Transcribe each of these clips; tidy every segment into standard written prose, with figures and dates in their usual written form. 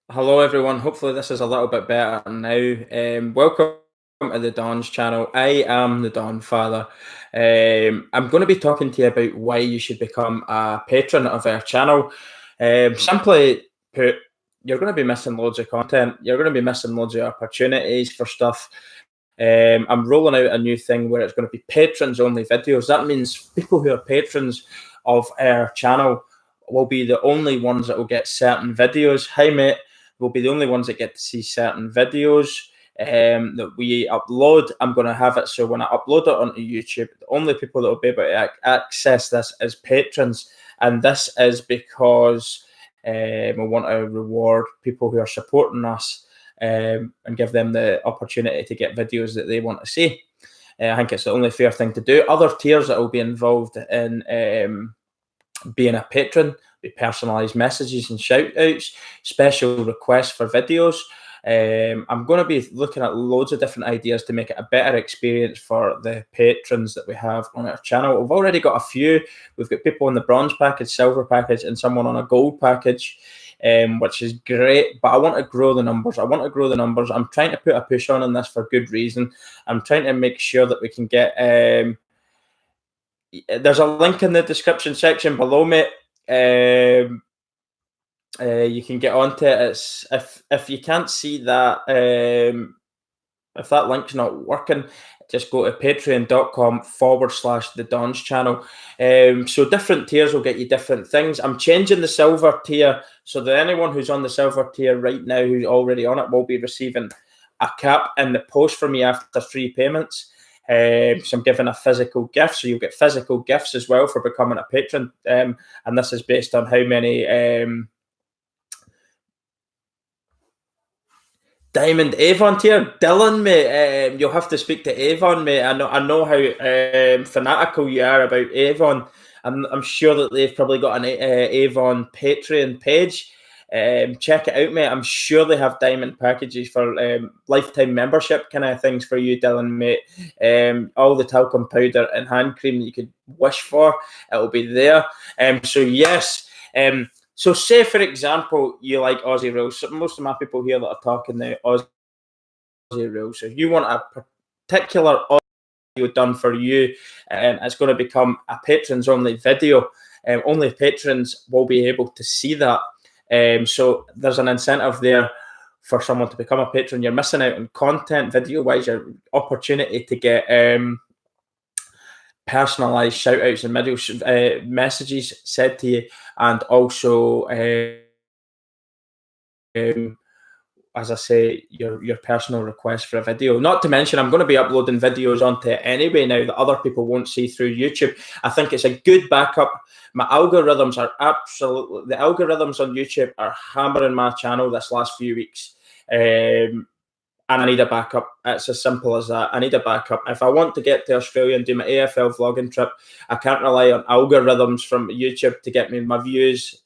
Hello, everyone. Hopefully, this is a little bit better now. Welcome to the Don's channel. I am the Don Father. I'm going to be talking to you about why you should become a patron of our channel. Simply put, you're going to be missing loads of content. You're going to be missing loads of opportunities for stuff. I'm rolling out a new thing where it's going to be patrons only videos. That means people who are patrons of our channel will be the only ones that will get certain videos. Hi, mate. Will be the only ones that get to see certain videos that we upload. I'm going to have it so when I upload it onto YouTube, the only people that will be able to access this is patrons. And this is because we want to reward people who are supporting us and give them the opportunity to get videos that they want to see. I think it's the only fair thing to do. Other tiers that will be involved in being a patron, be personalised messages and shout outs, special requests for videos. I'm going to be looking at loads of different ideas to make it a better experience for the patrons that we have on our channel. We've already got a few. We've got people on the bronze package, silver package, and someone on a gold package, which is great. But I want to grow the numbers. I'm trying to put a push on this for good reason. I'm trying to make sure that we can get there's a link in the description section below, mate. You can get onto it. It's if you can't see that, if that link's not working, just go to patreon.com/the Don's channel. So different tiers will get you different things. I'm changing the silver tier so that anyone who's on the silver tier right now who's already on it will be receiving a cap in the post from me after 3 payments. So I'm giving a physical gift, so you'll get physical gifts as well for becoming a patron. And this is based on how many Diamond Avon tier. Dylan, mate, you'll have to speak to Avon, mate. I know how fanatical you are about Avon. I'm sure that they've probably got an Avon Patreon page. Check it out, mate. I'm sure they have diamond packages for lifetime membership kind of things for you, Dylan, mate. All the talcum powder and hand cream that you could wish for, it'll be there. So yes. So say, for example, you like Aussie rules. So most of my people here that are talking now, Aussie rules. So if you want a particular audio done for you, it's going to become a patrons only video. Only patrons will be able to see that. So there's an incentive there for someone to become a patron. You're missing out on content video-wise, your opportunity to get personalized shout outs and messages said to you, and also as I say, your personal request for a video. Not to mention, I'm going to be uploading videos onto it anyway now that other people won't see through YouTube. I think it's a good backup. My algorithms are the algorithms on YouTube are hammering my channel this last few weeks. And I need a backup. It's as simple as that. I need a backup. If I want to get to Australia and do my AFL vlogging trip, I can't rely on algorithms from YouTube to get me my views.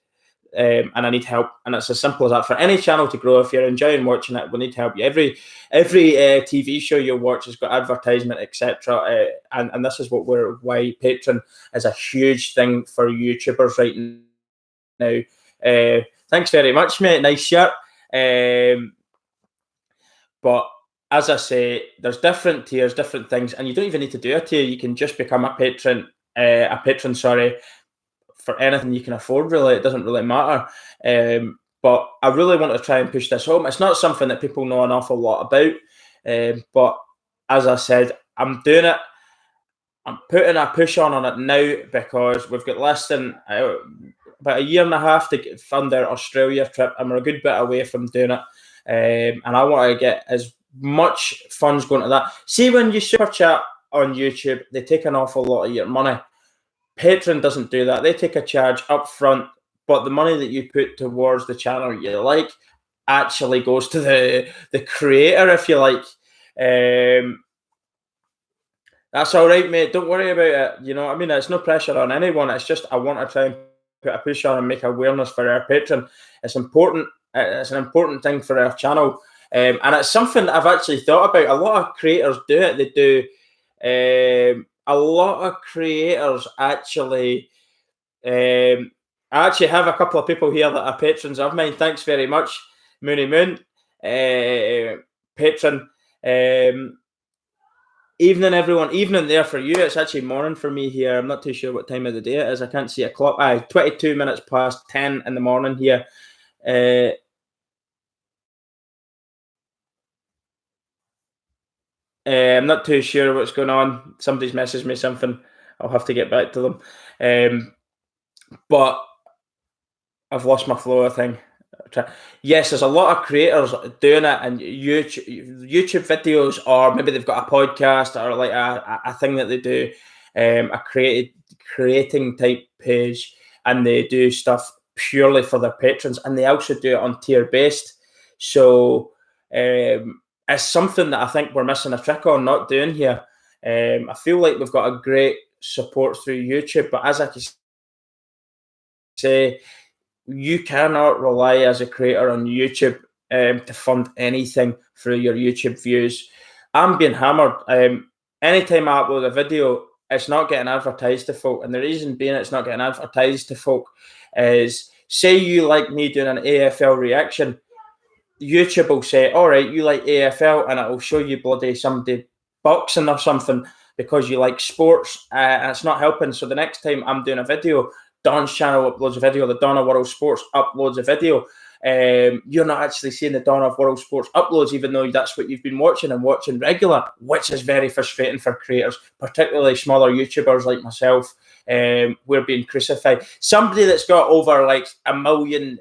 And I need help. And it's as simple as that. For any channel to grow, if you're enjoying watching it, we need help. Every TV show you watch has got advertisement, etc. And this is why Patreon is a huge thing for YouTubers right now. Thanks very much, mate. Nice shirt. But as I say, there's different tiers, different things, and you don't even need to do a tier. You can just become a patron, for anything you can afford, really. It doesn't really matter. But I really want to try and push this home. It's not something that people know an awful lot about. But as I said, I'm doing it. I'm putting a push on it now because we've got less than about a year and a half to fund our Australia trip, and we're a good bit away from doing it. And I want to get as much funds going to that. See, when you super chat on YouTube, they take an awful lot of your money. Patreon doesn't do that. They take a charge up front, but the money that you put towards the channel you like actually goes to the creator, if you like. That's all right, mate. Don't worry about it. You know what I mean? It's no pressure on anyone. It's just I want to try and put a push on and make awareness for our patron. It's important. It's an important thing for our channel. And it's something that I've actually thought about. A lot of creators do it. They do. A lot of creators actually. I actually have a couple of people here that are patrons of mine. Thanks very much. Moony Moon, Patron. Evening, everyone. Evening there for you. It's actually morning for me here. I'm not too sure what time of the day it is. I can't see a clock. 22 minutes past 10 in the morning here. I'm not too sure what's going on. Somebody's messaged me something. I'll have to get back to them. But I've lost my flow, I think. Yes, there's a lot of creators doing it, and YouTube videos, or maybe they've got a podcast or like a thing that they do, a creating type page, and they do stuff purely for their patrons, and they also do it on tier based. So it's something that I think we're missing a trick on not doing here. I feel like we've got a great support through YouTube, but as I can say, you cannot rely as a creator on YouTube to fund anything through your YouTube views. I'm being hammered. Anytime I upload a video, it's not getting advertised to folk. And the reason being it's not getting advertised to folk is, say you like me doing an AFL reaction, YouTube will say, all right, you like AFL, and it will show you bloody somebody boxing or something because you like sports, and it's not helping. So the next time I'm doing a video, Don's channel uploads a video, the Dawn of World Sports uploads a video, you're not actually seeing the Dawn of World Sports uploads, even though that's what you've been watching and watching regular, which is very frustrating for creators, particularly smaller YouTubers like myself. We're being crucified. Somebody that's got over like 1 million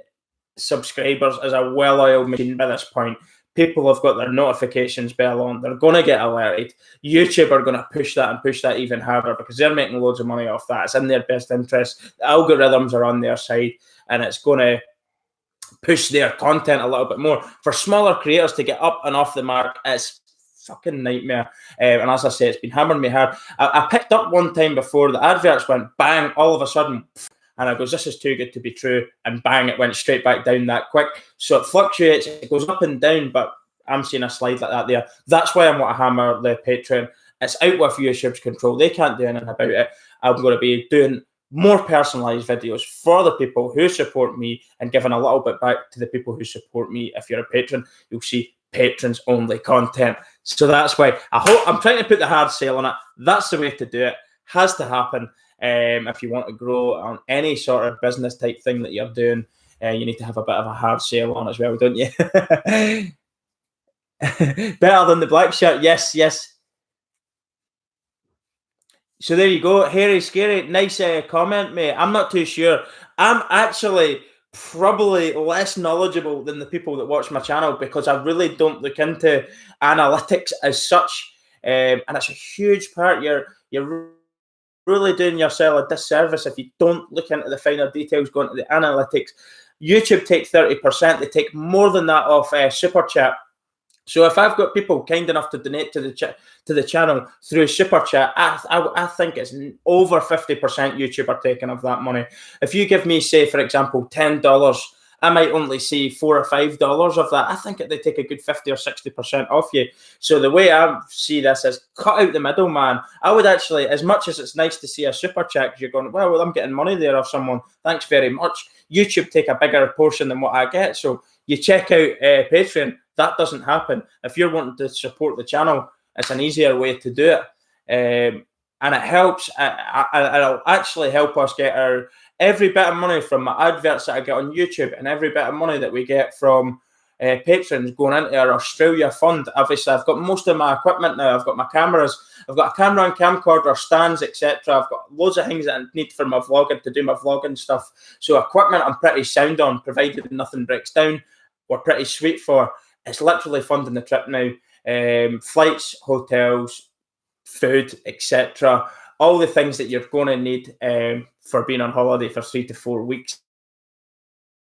subscribers is a well-oiled machine by this point. People have got their notifications bell on. They're going to get alerted. YouTube are going to push that even harder because they're making loads of money off that. It's in their best interest. The algorithms are on their side, and it's going to push their content a little bit more. For smaller creators to get up and off the mark, it's fucking nightmare. And as I say, it's been hammering me hard. I picked up one time before the adverts went bang, all of a sudden, and I goes, this is too good to be true. And bang, it went straight back down that quick. So it fluctuates. It goes up and down, but I'm seeing a slide like that there. That's why I'm going to hammer the Patreon. It's out with YouTube's control. They can't do anything about it. I'm going to be doing more personalised videos for the people who support me and giving a little bit back to the people who support me. If you're a patron, you'll see patrons only content. So that's why I'm trying to put the hard sale on it. That's the way to do it. Has to happen. If you want to grow on any sort of business type thing that you're doing, you need to have a bit of a hard sale on as well, don't you? Better than the black shirt. Yes, yes. So there you go. Hairy Scary. Nice comment, mate. I'm not too sure. I'm actually probably less knowledgeable than the people that watch my channel because I really don't look into analytics as such. And it's a huge part. You're really doing yourself a disservice if you don't look into the finer details, go into the analytics. YouTube take 30%. They take more than that off Super Chat. So if I've got people kind enough to donate to the channel through Super Chat, I think it's over 50% YouTube are taking of that money. If you give me, say, for example, $10, I might only see $4 or $5 of that. I think they take a good 50 or 60% off you. So the way I see this is cut out the middleman. I would actually, as much as it's nice to see a Super Chat, because you're going, well, I'm getting money there off someone. Thanks very much. YouTube take a bigger portion than what I get. So you check out Patreon. That doesn't happen. If you're wanting to support the channel, it's an easier way to do it. And it helps. It'll actually help us get every bit of money from my adverts that I get on YouTube and every bit of money that we get from patrons going into our Australia fund. Obviously, I've got most of my equipment now. I've got my cameras. I've got a camera and camcorder, stands, etc. I've got loads of things that I need for my vlogging, to do my vlogging stuff. So equipment I'm pretty sound on, provided nothing breaks down. We're pretty sweet for. It's literally funding the trip now. Flights, hotels, food, etc. All the things that you're going to need for being on holiday for 3 to 4 weeks.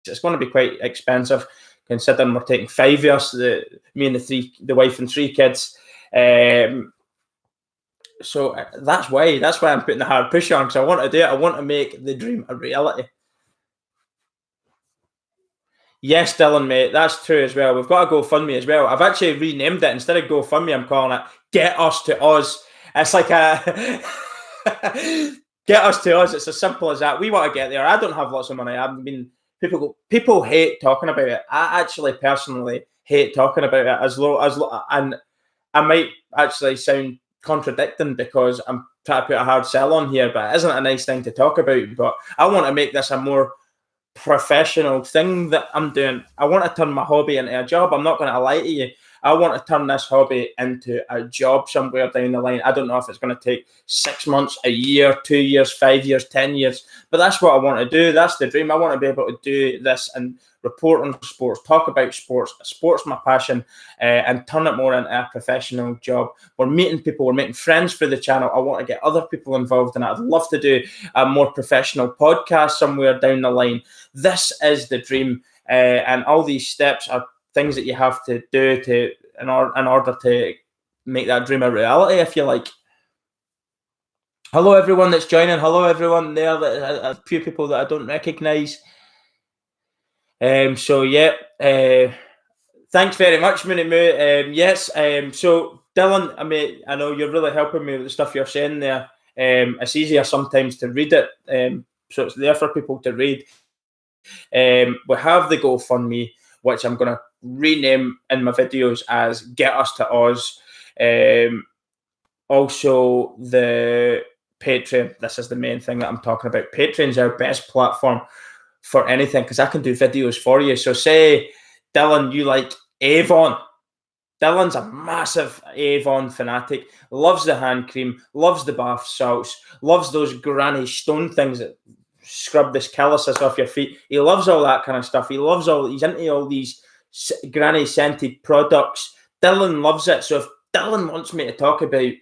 It's going to be quite expensive, considering we're taking 5 years, me and the wife and 3 kids. So that's why I'm putting the hard push on, because I want to do it. I want to make the dream a reality. Yes, Dylan, mate, that's true as well. We've got a GoFundMe as well. I've actually renamed it. Instead of GoFundMe, I'm calling it Get Us to Oz. It's like a Get Us to Oz. It's as simple as that. We want to get there. I don't have lots of money. I haven't been people hate talking about it. I actually personally hate talking about it and I might actually sound contradicting because I'm trying to put a hard sell on here, but it isn't a nice thing to talk about. But I want to make this a more professional thing that I'm doing. I want to turn my hobby into a job. I'm not going to lie to you. I want to turn this hobby into a job somewhere down the line. I don't know if it's going to take 6 months, a year, 2 years, 5 years, 10 years, but that's what I want to do. That's the dream. I want to be able to do this and report on sports, talk about sports. Sports my passion, and turn it more into a professional job. We're meeting people, we're making friends for the channel. I want to get other people involved in it. I'd love to do a more professional podcast somewhere down the line. This is the dream, and all these steps are things that you have to do in order to make that dream a reality, if you like. Hello, everyone that's joining. Hello, everyone there. A few people that I don't recognise. So yeah, thanks very much, Mooney Moo. Yes. So Dylan, I know you're really helping me with the stuff you're saying there. It's easier sometimes to read it, so it's there for people to read. We have the GoFundMe, which I'm going to rename in my videos as Get Us to Oz. Also, the Patreon. This is the main thing that I'm talking about. Patreon's our best platform for anything because I can do videos for you. So say, Dylan, you like Avon. Dylan's a massive Avon fanatic, loves the hand cream, loves the bath salts, loves those granny stone things that scrub this calluses off your feet. He loves all that kind of stuff. He's into all these granny scented products. Dylan loves it. So if Dylan wants me to talk about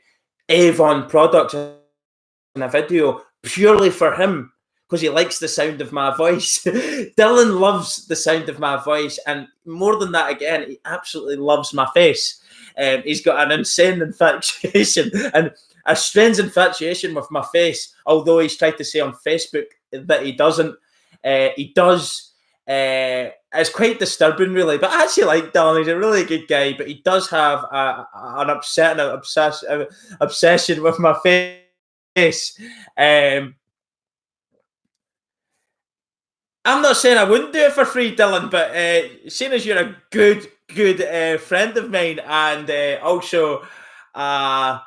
Avon products in a video purely for him, because he likes the sound of my voice. Dylan loves the sound of my voice, and more than that, again, he absolutely loves my face. He's got an insane infatuation and a strange infatuation with my face, although he's tried to say on Facebook that he doesn't. He does. It's quite disturbing, really. But I actually like Dylan. He's a really good guy, but he does have an obsession with my face. I'm not saying I wouldn't do it for free, Dylan, but seeing as you're a good friend of mine and also a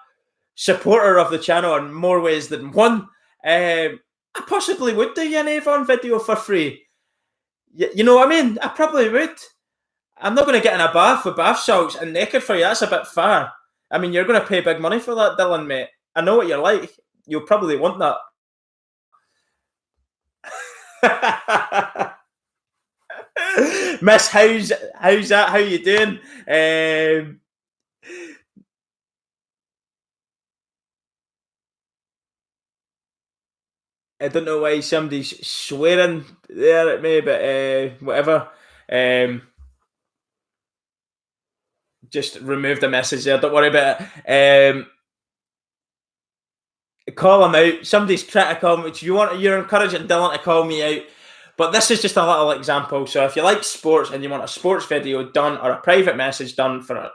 supporter of the channel in more ways than one, I possibly would do you an Avon video for free. You know what I mean? I probably would. I'm not going to get in a bath with bath salts and naked for you. That's a bit far. I mean, you're going to pay big money for that, Dylan, mate. I know what you're like. You'll probably want that. Miss, how's that? How you doing? I don't know why somebody's swearing there at me, but whatever. Just remove the message there. Don't worry about it. Call him out. Somebody's trying to call me. You're encouraging Dylan to call me out. But this is just a little example. So if you like sports and you want a sports video done or a private message done for a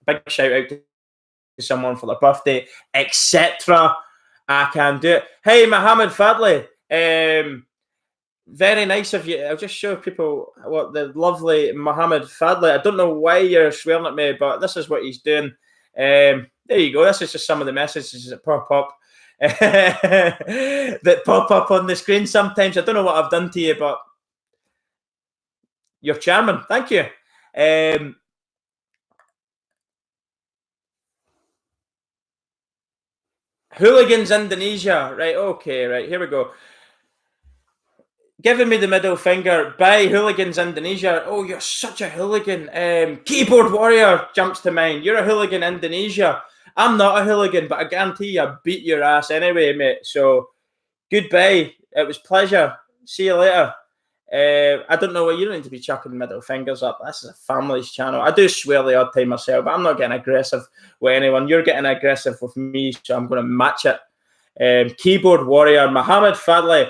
big shout out to someone for their birthday, etc., I can do it. Hey, Mohammed Fadley. Very nice of you. I'll just show people what the lovely Mohammed Fadley. I don't know why you're swearing at me, but this is what he's doing. There you go. This is just some of the messages that pop up. That pop up on the screen sometimes. I don't know what I've done to you, but you're charming. Thank you. Hooligans Indonesia. Right, okay, right. Here we go. Giving me the middle finger. Bye, Hooligans Indonesia. Oh, you're such a hooligan. Keyboard Warrior jumps to mind. You're a hooligan Indonesia. I'm not a hooligan, but I guarantee you I beat your ass anyway, mate. So, goodbye. It was pleasure. See you later. I don't know what you don't need to be chucking middle fingers up. This is a family's channel. I do swear the odd time myself, but I'm not getting aggressive with anyone. You're getting aggressive with me, so I'm going to match it. Keyboard Warrior, Mohammed Fadley.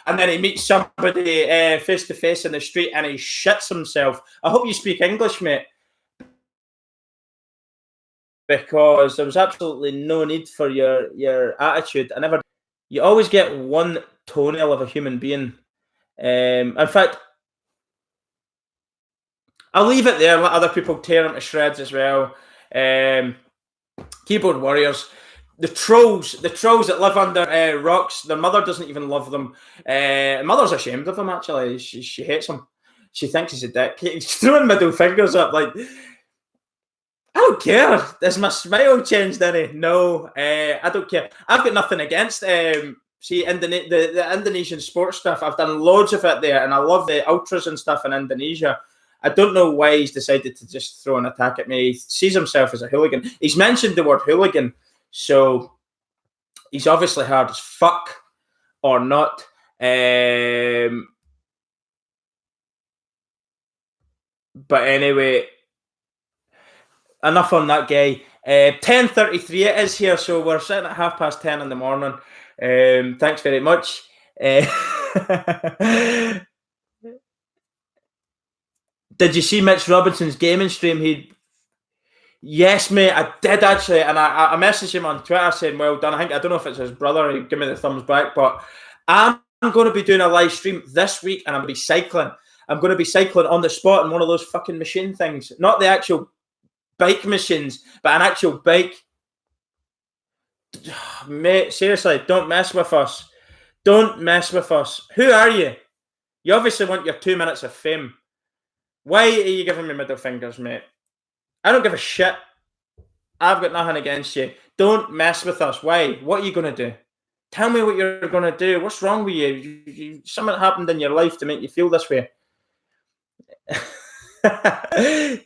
And then he meets somebody face to face in the street and he shits himself. I hope you speak English, mate. Because there was absolutely no need for your attitude. You always get one toenail of a human being. In fact, I'll leave it there and let other people tear them to shreds as well. Keyboard warriors. The trolls that live under rocks, their mother doesn't even love them. Mother's ashamed of them, actually. She hates him. She thinks he's a dick. He's throwing middle fingers up like, I don't care. Has my smile changed any? No, I don't care. I've got nothing against see the Indonesian sports stuff. I've done loads of it there, and I love the ultras and stuff in Indonesia. I don't know why he's decided to just throw an attack at me. He sees himself as a hooligan. He's mentioned the word hooligan, so he's obviously hard as fuck or not. But anyway, enough on that guy. 10:33 it is here, so we're sitting at 10:30 in the morning. Thanks very much. Did you see Mitch Robinson's gaming stream? Yes, mate, I did actually, and I messaged him on Twitter saying, "Well done." I don't know if it's his brother. He gave me the thumbs back, but I'm going to be doing a live stream this week, and I'm going to be cycling. I'm going to be cycling on the spot in one of those fucking machine things, not the actual bike machines, but an actual bike. Mate, seriously, don't mess with us. Don't mess with us. Who are you? You obviously want your 2 minutes of fame. Why are you giving me middle fingers, mate? I don't give a shit. I've got nothing against you. Don't mess with us. Why? What are you going to do? Tell me what you're going to do. What's wrong with you? Something happened in your life to make you feel this way.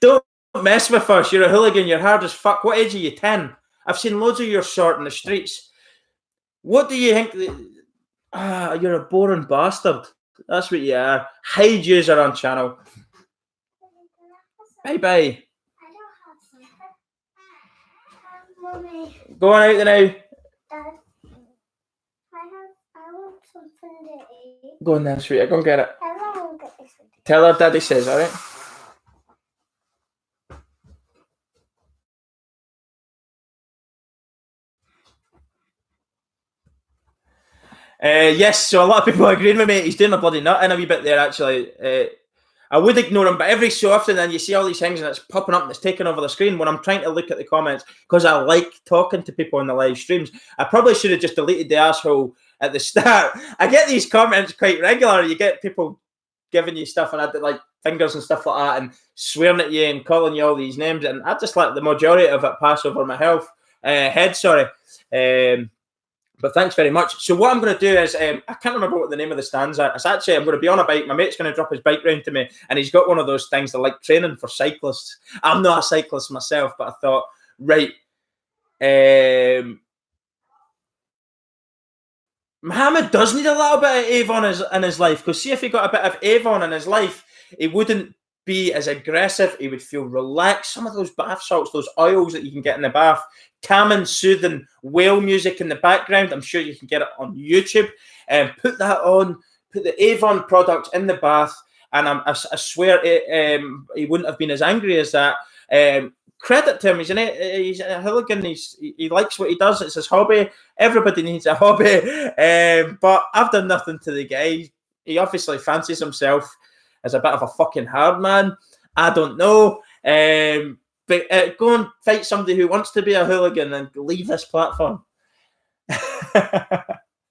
Don't mess with us. You're a hooligan. You're hard as fuck. What age are you? 10. I've seen loads of your sort in the streets. What do you think? You're a boring bastard. That's what you are. Hide user on channel. Bye-bye. Mommy. Go on out there now. Dad, I want something to eat. Go on there, sweetie. Go and get it. I won't get this one. Tell her Daddy says, all right? Yes, so a lot of people are agreeing with me. He's doing a bloody nut in a wee bit there, actually. I would ignore him, but every so often then you see all these things and it's popping up and it's taking over the screen when I'm trying to look at the comments because I like talking to people in the live streams. I probably should have just deleted the asshole at the start. I get these comments quite regular. You get people giving you stuff and I did like fingers and stuff like that and swearing at you and calling you all these names, and I just let the majority of it pass over my head. But thanks very much. So what I'm going to do is, I can't remember what the name of the stands are. It's actually, I'm going to be on a bike. My mate's going to drop his bike round to me, and he's got one of those things that like training for cyclists. I'm not a cyclist myself, but I thought, right, Muhammad does need a little bit of Avon in his life, because see, if he got a bit of Avon in his life, he wouldn't be as aggressive. He would feel relaxed. Some of those bath salts, those oils that you can get in the bath, calming, soothing whale music in the background. I'm sure you can get it on YouTube. Put that on. Put the Avon product in the bath, and I swear he wouldn't have been as angry as that. Credit to him. He's a hooligan. He likes what he does. It's his hobby. Everybody needs a hobby. But I've done nothing to the guy. He obviously fancies himself as a bit of a fucking hard man. I don't know. But go and fight somebody who wants to be a hooligan and leave this platform.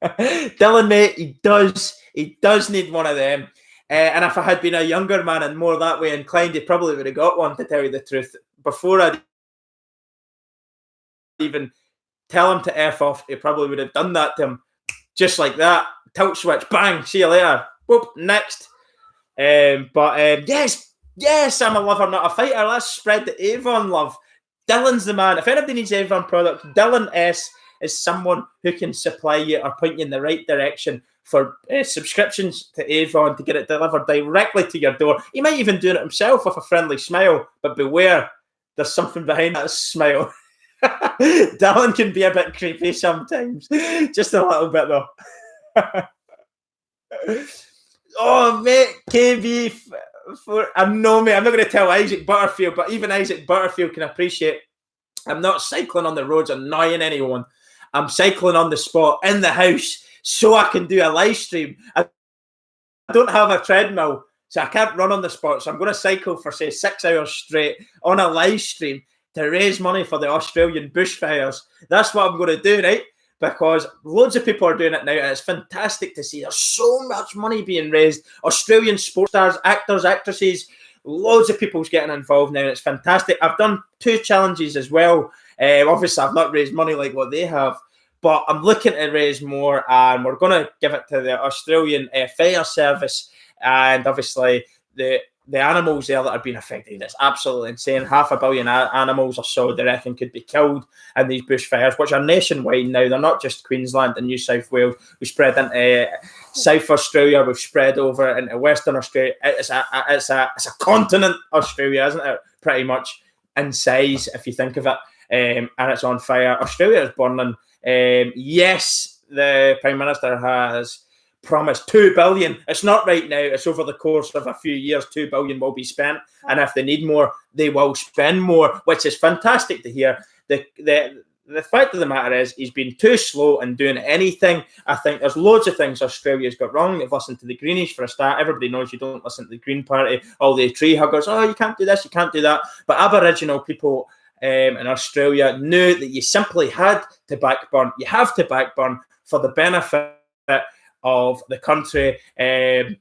Dylan, mate, he does need one of them. And if I had been a younger man and more that way inclined, he probably would have got one, to tell you the truth. Before I'd even tell him to F off, he probably would have done that to him. Just like that. Tilt switch, bang, see you later. Whoop, next. Yes, I'm a lover, not a fighter. Let's spread the Avon love. Dylan's the man. If anybody needs Avon product, Dylan S is someone who can supply you or point you in the right direction for subscriptions to Avon to get it delivered directly to your door. He might even do it himself with a friendly smile, but beware, there's something behind that smile. Dylan can be a bit creepy sometimes. Just a little bit, though. Oh, mate, KB. I know, mate, I'm not going to tell Isaac Butterfield, but even Isaac Butterfield can appreciate I'm not cycling on the roads annoying anyone. I'm cycling on the spot, in the house, so I can do a live stream. I don't have a treadmill, so I can't run on the spot. So I'm going to cycle for, say, 6 hours straight on a live stream to raise money for the Australian bushfires. That's what I'm going to do, right? Because loads of people are doing it now, and it's fantastic to see. There's so much money being raised. Australian sports stars, actors, actresses, loads of people's getting involved now, and it's fantastic. I've done 2 challenges as well. Obviously, I've not raised money like what they have, but I'm looking to raise more, and we're going to give it to the Australian Fire Service, and obviously the animals there that are being affected. It's absolutely insane. 500 million animals or so, they reckon, could be killed in these bushfires, which are nationwide now. They're not just Queensland and New South Wales. We spread into South Australia. We've spread over into Western Australia. It's a continent, Australia, isn't it? Pretty much in size, if you think of it. And it's on fire. Australia is burning. Yes, the Prime Minister has promised 2 billion. It's not right now. It's over the course of a few years. 2 billion will be spent, and if they need more, they will spend more, which is fantastic to hear. The fact of the matter is, he's been too slow in doing anything. I think there's loads of things Australia's got wrong. They've listened to the Greenies for a start. Everybody knows you don't listen to the Green Party. All the tree huggers, oh, you can't do this, you can't do that. But Aboriginal people in Australia knew that you simply had to backburn. You have to backburn for the benefit of the country. The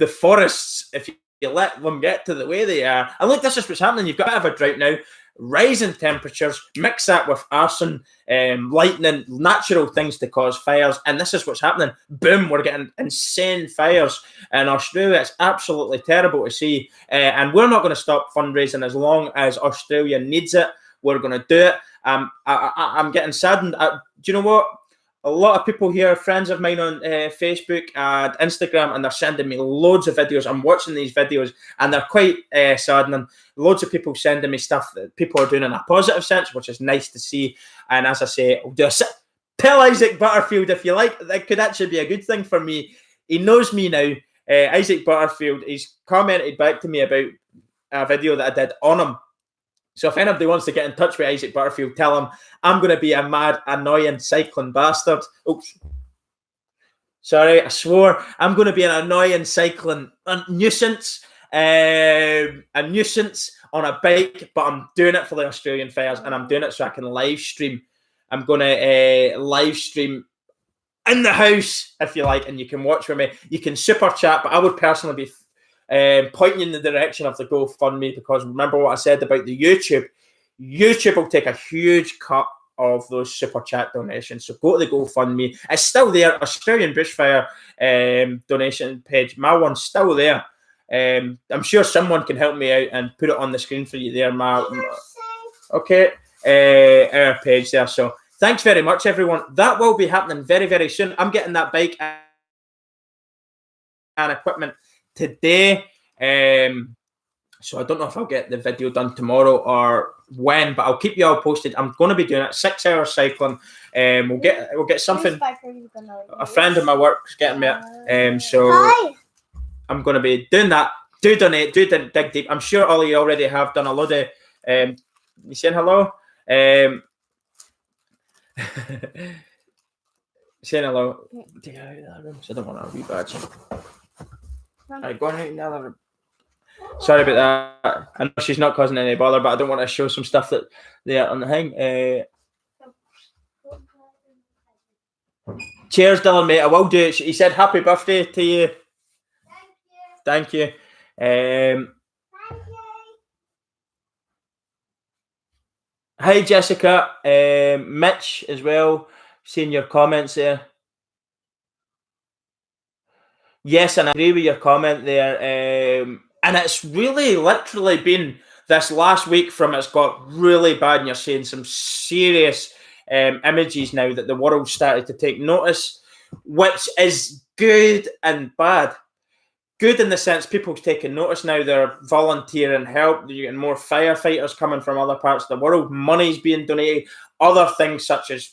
forests, if you let them get to the way they are, and look, this is what's happening. You've got a bit of a drought now, rising temperatures, mix that with arson, lightning, natural things to cause fires, and this is what's happening. Boom, we're getting insane fires in Australia. It's absolutely terrible to see, and we're not going to stop fundraising as long as Australia needs it. We're going to do it. I'm getting saddened. Do you know what? A lot of people here, friends of mine on Facebook and Instagram, and they're sending me loads of videos. I'm watching these videos, and they're quite saddening. Loads of people sending me stuff that people are doing in a positive sense, which is nice to see. And as I say, tell Isaac Butterfield, if you like, that could actually be a good thing for me. He knows me now. Isaac Butterfield, he's commented back to me about a video that I did on him. So if anybody wants to get in touch with Isaac Butterfield, tell him I'm going to be a mad, annoying, cycling bastard. Oops. Sorry, I swore. I'm going to be an annoying, cycling nuisance. A nuisance on a bike, but I'm doing it for the Australian fires, and I'm doing it so I can live stream. I'm going to live stream in the house, if you like, and you can watch with me. You can super chat, but I would personally be pointing in the direction of the GoFundMe, because remember what I said about the YouTube. YouTube will take a huge cut of those super chat donations. So go to the GoFundMe. It's still there. Australian Bushfire donation page. My one's still there. I'm sure someone can help me out and put it on the screen for you there, Okay. Our page there. So thanks very much, everyone. That will be happening very, very soon. I'm getting that bike and equipment today. So I don't know if I'll get the video done tomorrow or when, but I'll keep you all posted. I'm going to be doing it 6 hours cycling. We'll get something. A friend of my work's getting me. So I'm going to be doing that. Do donate. Do dig deep. I'm sure all of you already have done a lot of. You saying hello? Saying hello. Take out of that room. So I don't want to rebadge. Right, go on out in the other room. Sorry about that. I know she's not causing any bother, but I don't want to show some stuff that there on the thing. Cheers, Dylan, mate. I will do it. He said happy birthday to you. Thank you. Hi, Jessica. Mitch as well. Seeing your comments there. Yes, and I agree with your comment there. And it's really literally been this last week from it's got really bad, and you're seeing some serious images now that the world started to take notice, which is good and bad. Good in the sense people's taking notice now. They're volunteering help. You're getting more firefighters coming from other parts of the world. Money's being donated. Other things such as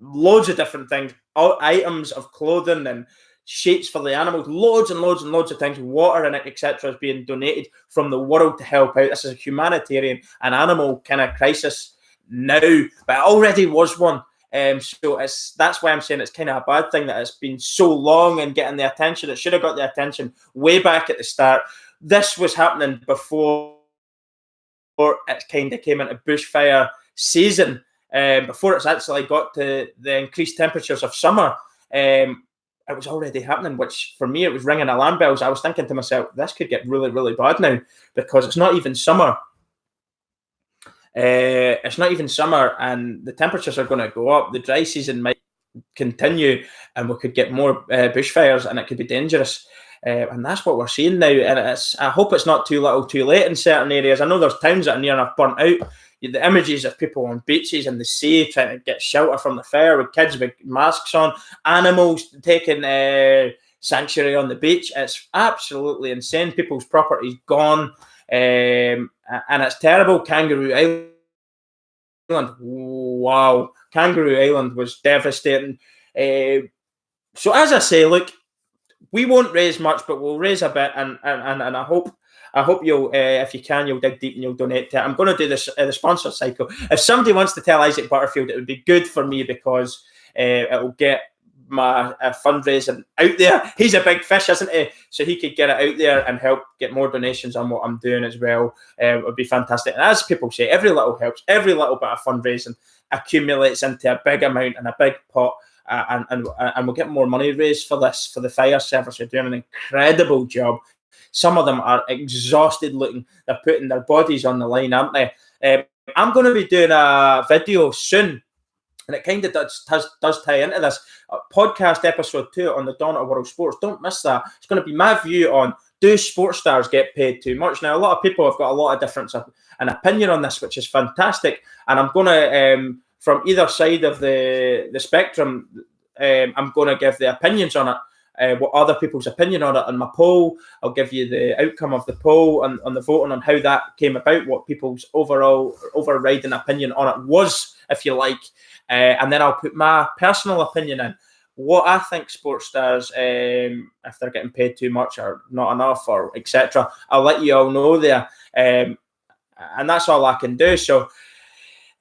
loads of different things, items of clothing and sheets for the animals, loads and loads and loads of things, water and etc. is being donated from the world to help out. This is a humanitarian and animal kind of crisis now, but it already was one So that's why I'm saying it's kind of a bad thing that it's been so long and getting the attention. It should have got the attention way back at the start. This was happening before it kind of came into bushfire season, before it's actually got to the increased temperatures of summer. It was already happening, which for me, it was ringing alarm bells. I was thinking to myself, this could get really, really bad now, because it's not even summer. It's not even summer, and the temperatures are going to go up. The dry season might continue, and we could get more bushfires, and it could be dangerous. And that's what we're seeing now. And I hope it's not too little too late in certain areas. I know there's towns that are near enough burnt out. The images of people on beaches in the sea trying to get shelter from the fire, with kids with masks on, animals taking sanctuary on the beach. It's absolutely insane. People's property's gone, and it's terrible. Kangaroo Island, wow. Kangaroo Island was devastating. So as I say, look, we won't raise much, but we'll raise a bit, and I hope you'll, if you can, you'll dig deep and you'll donate to it. I'm going to do this the sponsor cycle. If somebody wants to tell Isaac Butterfield, it would be good for me, because it will get my fundraising out there. He's a big fish, isn't he? So he could get it out there and help get more donations on what I'm doing as well. It would be fantastic. And as people say, every little helps. Every little bit of fundraising accumulates into a big amount and a big pot. And we'll get more money raised for this, for the fire service. They're doing an incredible job. Some of them are exhausted looking. They're putting their bodies on the line, aren't they? I'm going to be doing a video soon, and it kind of does tie into this podcast episode 2 on the Dawn of World Sports. Don't miss that. It's going to be my view on, do sports stars get paid too much? Now, a lot of people have got a lot of different an opinion on this, which is fantastic. And I'm going to, from either side of the spectrum, I'm going to give the opinions on it, what other people's opinion on it. On my poll, I'll give you the outcome of the poll and on the voting on how that came about, what people's overriding opinion on it was, if you like. And then I'll put my personal opinion in, what I think sports stars, if they're getting paid too much or not enough, or etc. I'll let you all know there. And that's all I can do. So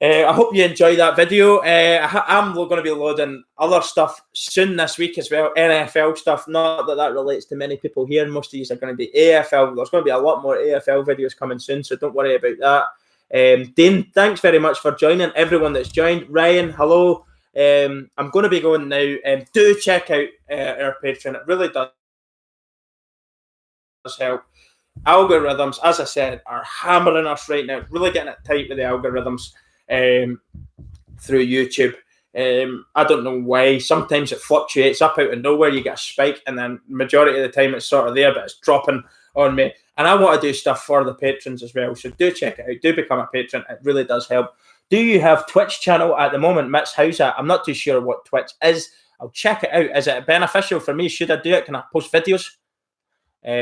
I hope you enjoy that video. I'm going to be loading other stuff soon this week as well, NFL stuff. Not that relates to many people here. Most of these are going to be AFL. There's going to be a lot more AFL videos coming soon, so don't worry about that. Dean, thanks very much for joining. Everyone that's joined, Ryan, hello. I'm going to be going now. Do check out our Patreon. It really does help. Algorithms, as I said, are hammering us right now. Really getting it tight with the algorithms. Through YouTube. I don't know why. Sometimes it fluctuates up out of nowhere. You get a spike, and then majority of the time it's sort of there, but it's dropping on me. And I want to do stuff for the patrons as well. So do check it out. Do become a patron. It really does help. Do you have Twitch channel at the moment, Mitch? How's that? I'm not too sure what Twitch is. I'll check it out. Is it beneficial for me? Should I do it? Can I post videos?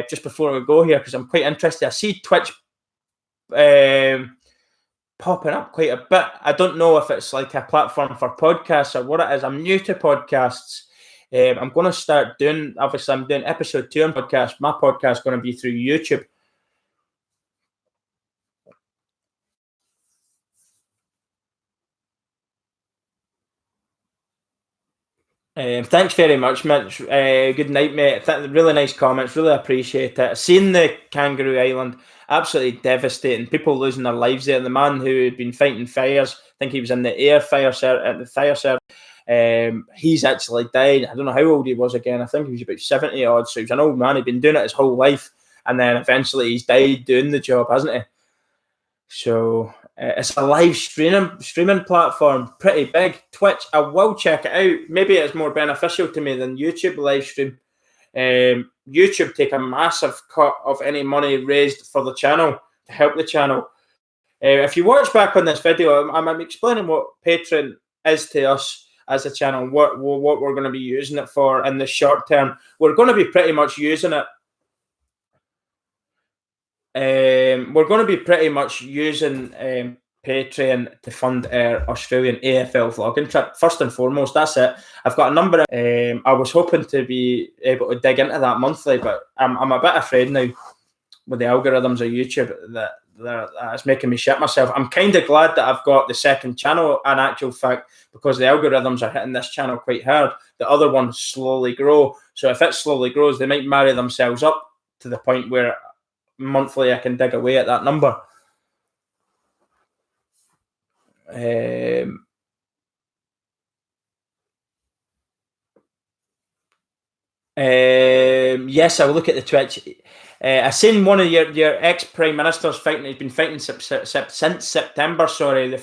Just before we go here, because I'm quite interested. I see Twitch popping up quite a bit. I don't know if it's like a platform for podcasts or what it is. I'm new to podcasts. I'm going to start doing, obviously I'm doing episode 2 on podcast. My podcast is going to be through YouTube. Thanks very much, Mitch. Good night, mate. Really nice comments. Really appreciate it. Seeing the Kangaroo Island, absolutely devastating. People losing their lives there. The man who had been fighting fires, I think he was in the air fire at the fire service. He's actually died. I don't know how old he was again. I think he was about 70 odd. So he was an old man. He'd been doing it his whole life, and then eventually he's died doing the job, hasn't he? So it's a live streaming platform, pretty big. Twitch, I will check it out. Maybe it's more beneficial to me than YouTube live stream. YouTube take a massive cut of any money raised for the channel to help the channel. If you watch back on this video, I'm explaining what Patron is to us as a channel, what we're going to be using it for in the short term. We're going to be pretty much using it. We're going to be pretty much using Patreon to fund our Australian AFL vlogging trip. First and foremost, that's it. I've got a number. I was hoping to be able to dig into that monthly, but I'm a bit afraid now with the algorithms of YouTube that that's making me shit myself. I'm kind of glad that I've got the second channel, in actual fact, because the algorithms are hitting this channel quite hard. The other ones slowly grow. So if it slowly grows, they might marry themselves up to the point where monthly I can dig away at that number. Yes, I'll look at the Twitch. I seen one of your ex prime ministers fighting. He's been fighting since September. Sorry, the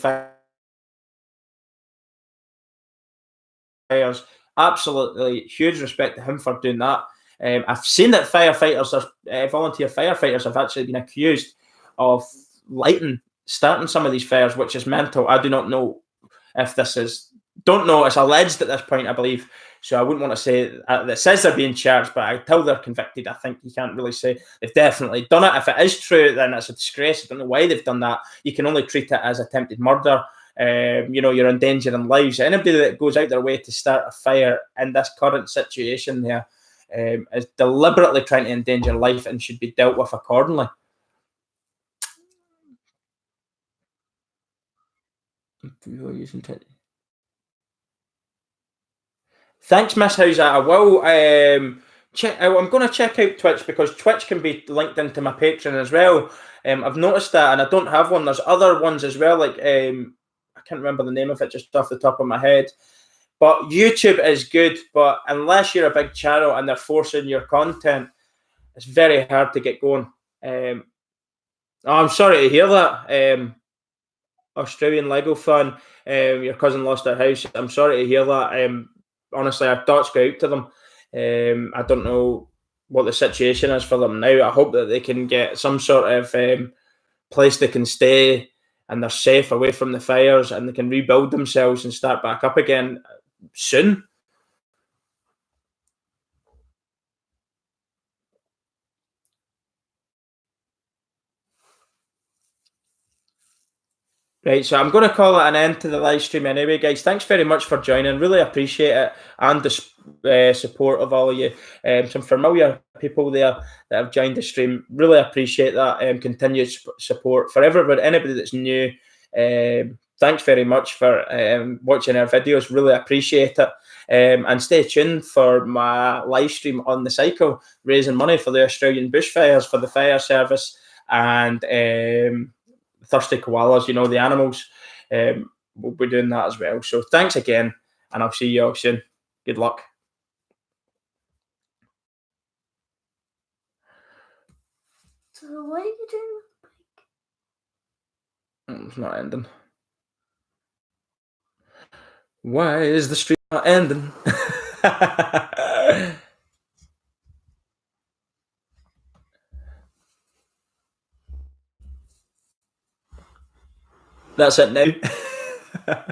fires. Absolutely huge respect to him for doing that. I've seen that firefighters, volunteer firefighters, have actually been accused of starting some of these fires, which is mental. I do not know if this is. Don't know. It's alleged at this point, I believe. So I wouldn't want to say that says they're being charged, but until they're convicted, I think you can't really say they've definitely done it. If it is true, then it's a disgrace. I don't know why they've done that. You can only treat it as attempted murder. You're endangering lives. Anybody that goes out their way to start a fire in this current situation there is deliberately trying to endanger life and should be dealt with accordingly. Thanks, Miss Howser. I will check. I'm going to check out Twitch because Twitch can be linked into my Patron as well. I've noticed that, and I don't have one. There's other ones as well. Like I can't remember the name of it just off the top of my head. But YouTube is good, but unless you're a big channel and they're forcing your content, it's very hard to get going. I'm sorry to hear that. Australian Lego fan, your cousin lost their house. I'm sorry to hear that. Honestly, our thoughts go out to them. I don't know what the situation is for them now. I hope that they can get some sort of place they can stay and they're safe away from the fires and they can rebuild themselves and start back up again soon. Right, so I'm going to call it an end to the live stream anyway, guys. Thanks very much for joining. Really appreciate it and the support of all of you. Some familiar people there that have joined the stream. Really appreciate that continued support. For everybody, anybody that's new, thanks very much for watching our videos. Really appreciate it. And stay tuned for my live stream on the cycle, raising money for the Australian bushfires, for the fire service, and thirsty koalas, the animals. We'll be doing that as well. So thanks again, and I'll see you all soon. Good luck. So what are you doing? It's not ending. Why is the stream not ending? That's it now.